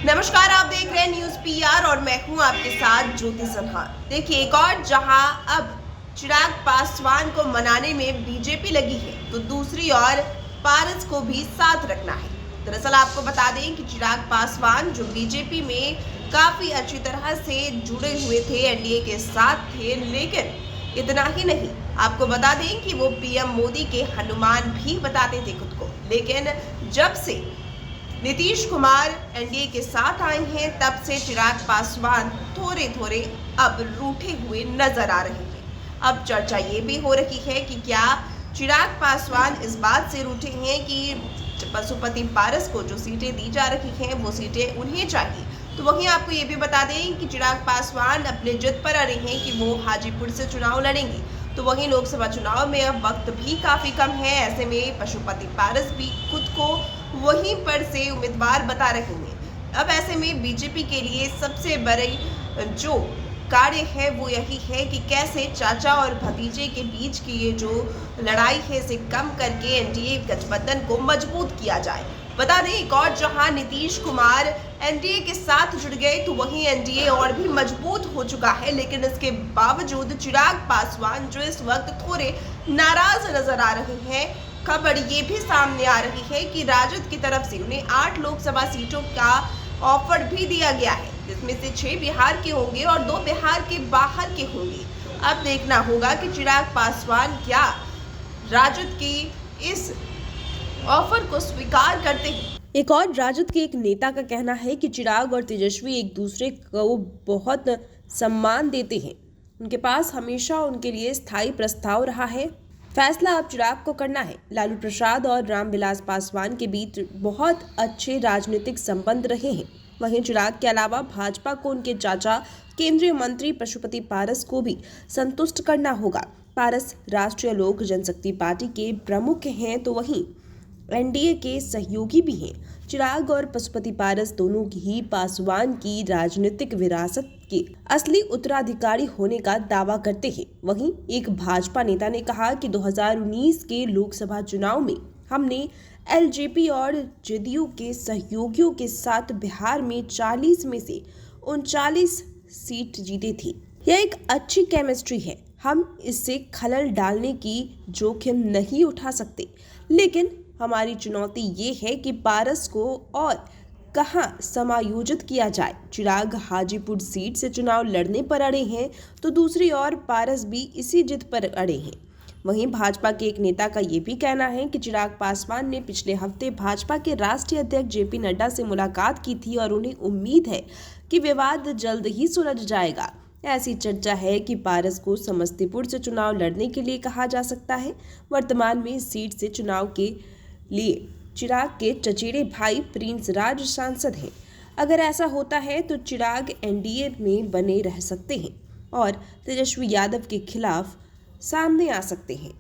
नमस्कार, आप देख रहे हैं न्यूज पीआर और मैं हूं आपके साथ ज्योति सिन्हा। देखिए, एक और जहां अब चिराग पासवान को मनाने में बीजेपी लगी है, तो दूसरी ओर पारस को भी साथ रखना है। दरअसल आपको बता दें कि चिराग पासवान जो बीजेपी में काफी अच्छी तरह से जुड़े हुए थे, एनडीए के साथ थे, लेकिन इतना ही नहीं, आपको बता दें कि वो पीएम मोदी के हनुमान भी बताते थे खुद को। लेकिन जब से नीतीश कुमार एनडीए के साथ आए हैं, तब से चिराग पासवान थोड़े थोड़े अब रूठे हुए नजर आ रहे हैं। अब चर्चा ये भी हो रही है कि क्या चिराग पासवान इस बात से रूठे हैं कि पशुपति पारस को जो सीटें दी जा रही हैं वो सीटें उन्हें चाहिए। तो वहीं आपको ये भी बता दें कि चिराग पासवान अपने जिद पर अड़े हैं कि वो हाजीपुर से चुनाव लड़ेंगे। तो वहीं लोकसभा चुनाव में अब वक्त भी काफी कम है, ऐसे में पशुपति पारस भी खुद को वहीं पर से उम्मीदवार बता रहे हैं। अब ऐसे में बीजेपी के लिए सबसे बड़ी जो कार्य है वो यही है कि कैसे चाचा और भतीजे के बीच की ये जो लड़ाई है इसे कम करके एनडीए गठबंधन को मजबूत किया जाए। बता दें, एक और जहां नीतीश कुमार एनडीए के साथ जुड़ गए, तो वहीं एनडीए और भी मजबूत हो चुका है। लेकिन इसके बावजूद चिराग पासवान जो इस वक्त थोड़े नाराज नजर आ रहे हैं। खबर ये भी सामने आ रही है कि राजद की तरफ से उन्हें 8 लोकसभा सीटों का ऑफर भी दिया गया है, जिसमें से 6 बिहार के होंगे और 2 बिहार के बाहर के होंगे। अब देखना होगा कि चिराग पासवान क्या राजद की इस ऑफर को स्वीकार करते हैं। एक और राजद के एक नेता का कहना है कि चिराग और तेजस्वी एक दूसरे को बहुत सम्मान देते हैं, उनके पास हमेशा उनके लिए स्थायी प्रस्ताव रहा है। फैसला अब चिराग को करना है। लालू प्रसाद और रामविलास पासवान के बीच बहुत अच्छे राजनीतिक संबंध रहे हैं। वहीं चिराग के अलावा भाजपा को उनके चाचा केंद्रीय मंत्री पशुपति पारस को भी संतुष्ट करना होगा। पारस राष्ट्रीय लोक जनशक्ति पार्टी के प्रमुख हैं, तो वहीं एनडीए के सहयोगी भी हैं। चिराग और पशुपति पारस दोनों ही पासवान की राजनीतिक विरासत के असली उत्तराधिकारी होने का दावा करते हैं। वहीं एक भाजपा नेता ने कहा कि 2019 के लोकसभा चुनाव में हमने एलजेपी और जेडीयू के सहयोगियों के साथ बिहार में 40 में से 39 सीट जीते थे। यह एक अच्छी केमिस्ट्री है, हम इससे खलल डालने की जोखिम नहीं उठा सकते। लेकिन हमारी चुनौती ये है कि पारस को और कहां समायोजित किया जाए। चिराग हाजीपुर सीट से चुनाव लड़ने पर अड़े हैं, तो दूसरी ओर पारस भी इसी जिद पर अड़े हैं। वहीं भाजपा के एक नेता का ये भी कहना है कि चिराग पासवान ने पिछले हफ्ते भाजपा के राष्ट्रीय अध्यक्ष जेपी नड्डा से मुलाकात की थी और उन्हें उम्मीद है कि विवाद जल्द ही सुलझ जाएगा। ऐसी चर्चा है कि पारस को समस्तीपुर से चुनाव लड़ने के लिए कहा जा सकता है। वर्तमान में इस सीट से चुनाव के लिए चिराग के चचेरे भाई प्रिंस राज सांसद हैं। अगर ऐसा होता है तो चिराग एनडीए में बने रह सकते हैं और तेजस्वी यादव के खिलाफ सामने आ सकते हैं।